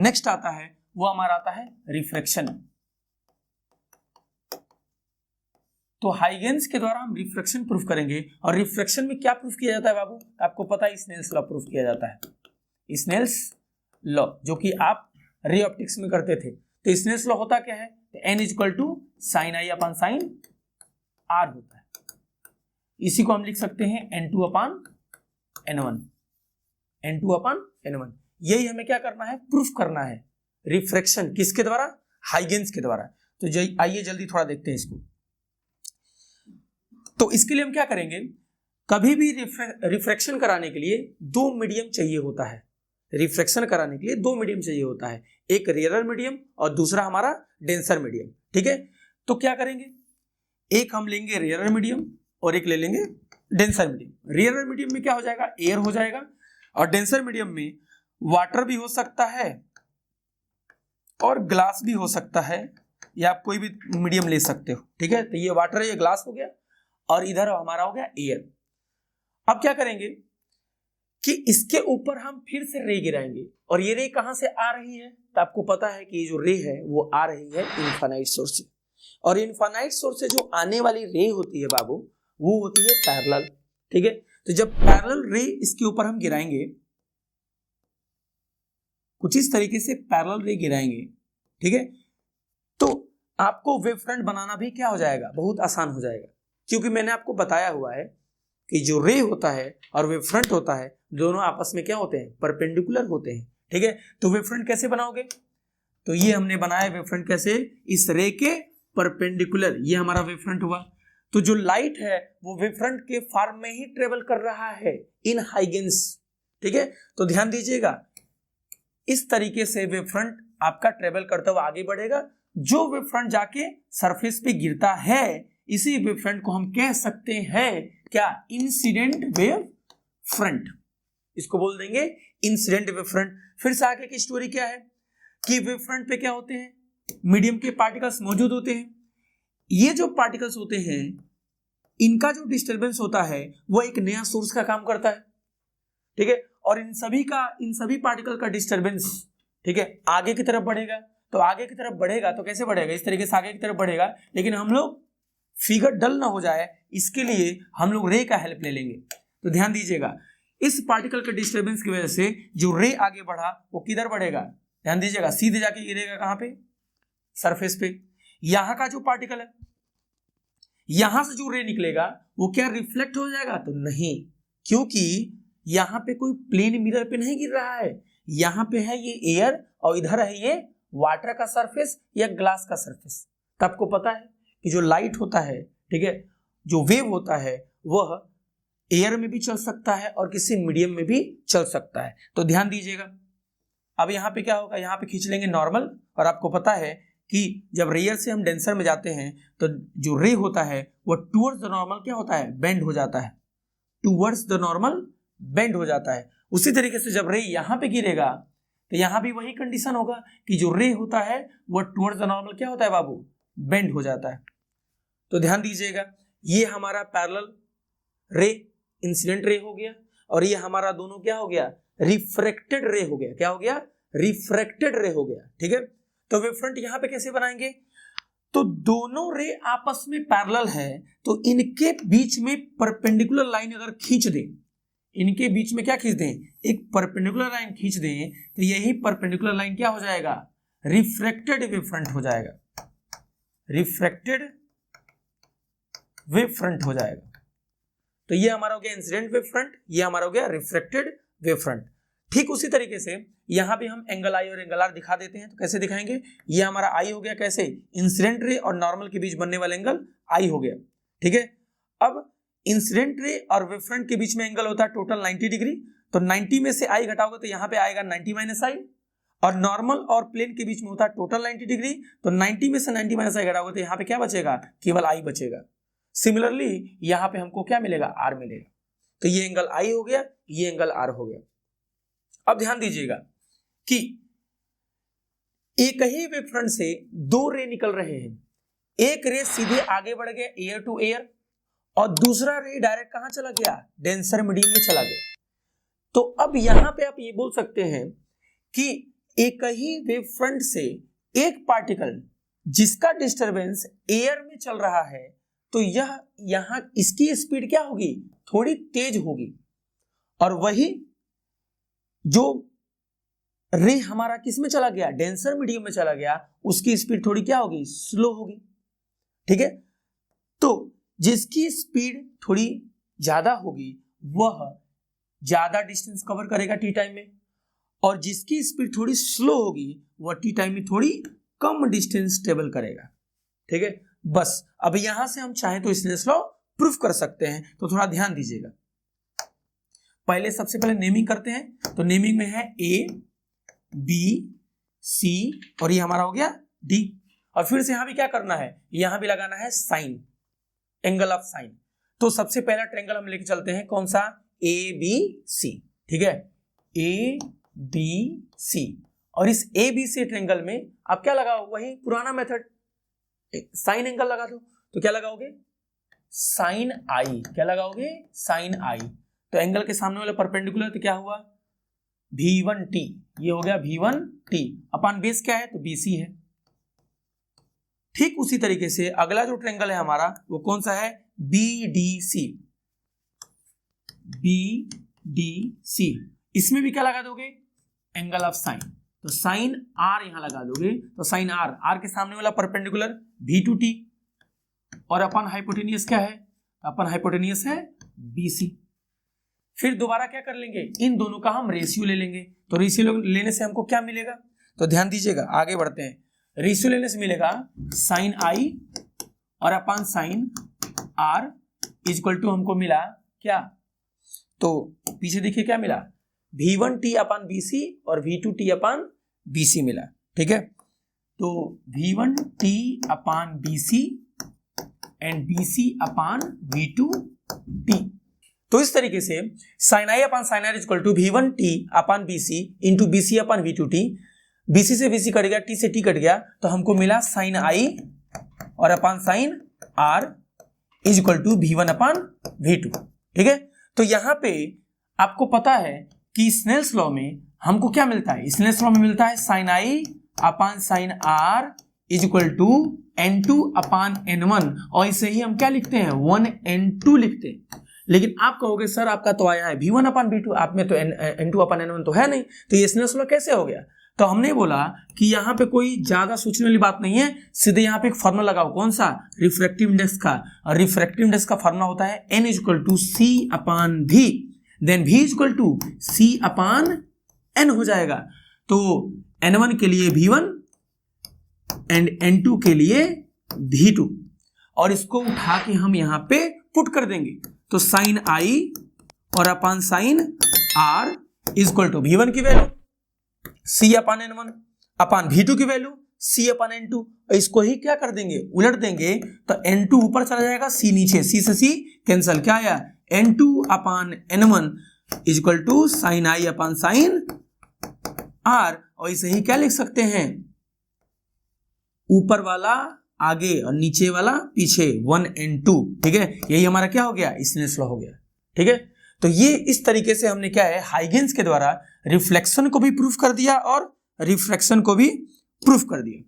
Next आता है वो हमारा आता है रिफ्रैक्शन। तो हाइगेंस के द्वारा हम रिफ्रैक्शन प्रूफ करेंगे। और रिफ्रैक्शन में क्या प्रूफ किया जाता है बाबू? आपको पता है स्नेल्स लॉ प्रूफ किया जाता है। स्नेल्स लॉ जो कि आप रे ऑप्टिक्स में करते थे। तो स्नेल्स लॉ होता क्या है? n equal to sine i upon sine r होता है। इसी को हम लिख सकते हैं n2 upon n1, n2 upon n1। यही हमें क्या करना है? प्रूफ करना है रिफ्रैक्शन। किसके द्वारा? हाइगेंस के द्वारा। तो आइए जल्दी थोड़ा देखते हैं इसको। तो इसके लिए हम क्या करेंगे? कभी भी रिफ्रैक्शन कराने के लिए दो मीडियम चाहिए होता है। रिफ्रैक्शन कराने के लिए दो मीडियम चाहिए होता है, एक रेयरर मीडियम और दूसरा हमारा डेंसर मीडियम। ठीक है, तो क्या करेंगे? एक हम लेंगे रेयरर मीडियम और एक ले लेंगे डेंसर मीडियम। रेयरर मीडियम में क्या हो जाएगा? एयर हो जाएगा। और डेंसर मीडियम में वाटर भी हो सकता है और ग्लास भी हो सकता है, या आप कोई भी मीडियम ले सकते हो। ठीक है, तो ये वाटर है, ये ग्लास हो गया और इधर हमारा हो गया एयर। अब क्या करेंगे कि इसके ऊपर हम फिर से रे गिराएंगे। और ये रे कहां से आ रही है? तो आपको पता है कि ये जो रे है वो आ रही है इनफाइनाइट सोर्स से। और इनफाइनाइट सोर्स से जो आने वाली रे होती है बाबू, वो होती है पैरेलल। ठीक है, तो जब पैरेलल रे इसके ऊपर हम गिराएंगे, कुछ इस तरीके से पैरेलल रे गिराएंगे, ठीक है, तो आपको वेव फ्रंट बनाना भी क्या हो जाएगा? बहुत आसान हो जाएगा। क्योंकि मैंने आपको बताया हुआ है कि जो रे होता है और वेव फ्रंट होता है, दोनों आपस में क्या होते हैं? परपेंडिकुलर होते हैं। ठीक है, तो वेव फ्रंट कैसे बनाओगे? तो ये हमने बनाया वेव फ्रंट कैसे? इस रे के परपेंडिकुलर। ये हमारा वेव फ्रंट हुआ। तो जो लाइट है वो वेव फ्रंट के फॉर्म में ही ट्रेवल कर रहा है इन हाइगेंस। ठीक है, तो ध्यान दीजिएगा, इस तरीके से वेव फ्रंट आपका ट्रेवल करता हुआ आगे बढ़ेगा। जो वेव फ्रंट जाके सरफेस पे गिरता है, इसी वेव फ्रंट को हम कह सकते हैं क्या? Incident wave front. इसको बोल देंगे इंसिडेंट वेव फ्रंट। फिर से आगे की स्टोरी क्या है कि वेव फ्रंट पे क्या होते हैं? मीडियम के पार्टिकल्स मौजूद होते हैं। ये जो पार्टिकल्स होते हैं, इनका जो डिस्टर्बेंस होता है वो एक नया सोर्स का काम करता है। ठीक है, और इन सभी पार्टिकल का डिस्टर्बेंस, ठीक है, आगे की तरफ बढ़ेगा। तो आगे की तरफ बढ़ेगा तो कैसे बढ़ेगा? इस तरीके से आगे की तरफ बढ़ेगा। लेकिन हम लोग फिगर डल ना हो जाए, इसके लिए हम लोग रे का हेल्प ले लेंगे। तो ध्यान दीजिएगा, इस पार्टिकल के डिस्टर्बेंस की वजह से जो रे आगे बढ़ा वो किधर बढ़ेगा? ध्यान दीजिएगा, सीधे जाके गिरेगा कहां पे? सरफेस पे। यहां का जो पार्टिकल है, यहां से जो रे निकलेगा वो क्या रिफ्लेक्ट हो जाएगा? तो नहीं, क्योंकि यहां पे कोई प्लेन मिरर पे नहीं गिर रहा है। यहां पे है ये एयर और इधर है ये वाटर का सरफेस या ग्लास का सरफेस। तो आपको पता है कि जो लाइट होता है, ठीक है, जो वेव होता है, वह एयर में भी चल सकता है और किसी मीडियम में भी चल सकता है। तो ध्यान दीजिएगा, अब यहाँ पे क्या होगा? यहाँ पे खींच लेंगे नॉर्मल। और आपको पता है कि जब रेयर से हम डेंसर में जाते हैं तो जो रे होता है वो टूवर्ड्स द नॉर्मल क्या होता है? बेंड हो जाता है। टूवर्ड्स द नॉर्मल बेंड हो जाता है। उसी तरीके से जब रे यहाँ पे गिरेगा तो यहाँ भी वही कंडीशन होगा कि जो रे होता है वो टूवर्ड्स द नॉर्मल क्या होता है बाबू? बेंड हो जाता है। तो ध्यान दीजिएगा, ये हमारा पैरेलल रे इंसिडेंट रे हो गया, और ये हमारा दोनों क्या हो गया? रिफ्रैक्टेड रे हो गया। क्या हो गया? रिफ्रैक्टेड रे हो गया। ठीक है, तो वेव फ्रंट यहां पे कैसे बनाएंगे? तो दोनों रे आपस में पैरेलल है, तो इनके बीच में परपेंडिकुलर लाइन अगर खींच दें, इनके बीच में क्या खींच दें? एक परपेंडिकुलर लाइन खींच दें, तो यही परपेंडिकुलर लाइन क्या हो जाएगा? रिफ्रैक्टेड वेव फ्रंट हो जाएगा। रिफ्रैक्टेड वेव फ्रंट हो जाएगा। तो ये हमारा हो गया इंसिडेंट वेव फ्रंट, ये हमारा हो गया रिफ्रैक्टेड वेव फ्रंट। ठीक उसी तरीके से यहां भी हम एंगल आई और एंगल आर दिखा देते हैं। तो कैसे दिखाएंगे? ये हमारा आई हो गया, कैसे? इंसिडेंट रे और नॉर्मल के बीच बनने वाला एंगल आई हो गया। ठीक है, अब इंसिडेंट रे और वेव फ्रंट के बीच में एंगल होता है टोटल 90 डिग्री। तो 90 में से आई घटाओगे तो यहाँ पे आएगा 90 माइनस आई। और नॉर्मल और प्लेन के बीच में होता है टोटल 90 डिग्री। तो 90 में से 90 माइनस आई घटाओगे तो यहाँ पे क्या बचेगा? केवल आई बचेगा। सिमिलरली यहाँ पे हमको क्या मिलेगा? आर मिलेगा। तो ये एंगल आई हो गया, ये एंगल आर हो गया। अब ध्यान दीजिएगा कि एक ही वेव फ्रंट से दो रे निकल रहे हैं। एक रे सीधे आगे बढ़ गया एयर टू एयर, और दूसरा रे डायरेक्ट कहां चला गया? डेंसर मीडियम में चला गया। तो अब यहां पे आप ये बोल सकते हैं कि एक ही वेव फ्रंट से एक पार्टिकल जिसका डिस्टरबेंस एयर में चल रहा है, तो यह यहां इसकी स्पीड क्या होगी, थोड़ी तेज होगी, और वही जो रे हमारा किस में चला गया, डेंसर मीडियम में चला गया, उसकी स्पीड थोड़ी क्या होगी, स्लो होगी। ठीक है, तो जिसकी स्पीड थोड़ी ज्यादा होगी वह ज्यादा डिस्टेंस कवर करेगा टी टाइम में, और जिसकी स्पीड थोड़ी स्लो होगी वह टी टाइम में थोड़ी कम डिस्टेंस ट्रेवल करेगा। ठीक है, बस अब यहां से हम चाहें तो स्नेल्स लॉ प्रूफ कर सकते हैं, तो थोड़ा ध्यान दीजिएगा। पहले सबसे पहले नेमिंग करते हैं, तो नेमिंग में है ए बी सी और ये हमारा हो गया डी, और फिर से यहां भी क्या करना है, यहां भी लगाना है साइन, एंगल ऑफ साइन। तो सबसे पहला ट्रायंगल हम लेके चलते हैं, कौन सा, ए बी सी। ठीक है, ए बी सी, और इस ए बी सी ट्रायंगल में आप क्या लगाओ, वही पुराना मेथड, साइन एंगल लगा दो। तो क्या लगाओगे, साइन आई, क्या लगाओगे, साइन आई। तो एंगल के सामने वाला परपेंडिकुलर, तो क्या हुआ, V1T, ये हो गया V1T अपन बेस क्या है, तो BC है। ठीक उसी तरीके से अगला जो ट्रायंगल है हमारा वो कौन सा है, BDC, BDC, इसमें भी क्या लगा दोगे, एंगल ऑफ साइन। तो साइन R यहां लगा दोगे, तो साइन R के सामने वाला परपेंडिकुलर V2T, और अपन हाइपोटेनियस क्या है, अपन हाइपोटेनियस है BC। फिर दोबारा क्या कर लेंगे, इन दोनों का हम रेशियो ले लेंगे। तो रेशियो लेने से हमको क्या मिलेगा, तो ध्यान दीजिएगा, आगे बढ़ते हैं। रेशियो लेने से मिलेगा साइन आई और अपन साइन आर इक्वल टू हमको मिला क्या, तो पीछे देखिए क्या मिला, V1T अपन BC और V2T अपन BC मिला। ठीक है, तो V1T अपन BC एंड BC अपन V2T। तो इस तरीके से sine i upon sine r equal to V1T अपन BC इंटू BC अपन V2T, BC से BC कट गया, T से T कट गया, तो हमको मिला साइन आई और अपन sine R is equal to V1 अपन V2। ठीक है, तो यहां पे आपको पता है कि स्नेल्स लॉ में हमको क्या मिलता है, स्नेल्स लॉ में मिलता है sine i upon sine R is equal to N2 upon N1, और इसे ही हम क्या लिखते हैं, 1N2 लिखते हैं। लेकिन आप कहोगे सर आपका तो आया है V1 अपन V2, आप में तो N2 अपन N1 तो है नहीं, तो ये स्नेल्स लॉ कैसे हो गया। तो हमने बोला कि यहाँ पे कोई ज्यादा सोचने वाली बात नहीं है, सीधे यहाँ पे एक फार्मूला लगाओ, कौन सा, रिफ्रैक्टिव इंडेक्स का। और रिफ्रैक्टिव इंडेक्स का फार्मूला होता है N equal to C upon V, then V equal to C upon N हो जाएगा। तो N1 के लिए V1 एंड N2 के लिए V2, और इसको उठा के हम यहाँ पे पुट कर देंगे। तो साइन आई और upon sine R equal to V1 की वैल्यू C अपान N1 अपान V2 की वैल्यू C अपान N2, इसको ही क्या कर देंगे, उलट देंगे, तो N2 ऊपर चला जाएगा, C नीचे, C से C कैंसल, क्या आया, N2 upon N1 equal to sine i upon sine R, और इसे ही क्या लिख सकते हैं, ऊपर वाला आगे और नीचे वाला पीछे, 1N2। ठीक है, यही हमारा क्या हो गया, स्नेल्स लॉ हो गया। ठीक है, तो ये इस तरीके से हमने क्या है, हाइगेन्स के द्वारा रिफ्लेक्शन को भी प्रूफ कर दिया और रिफ्रैक्शन को भी प्रूफ कर दिया।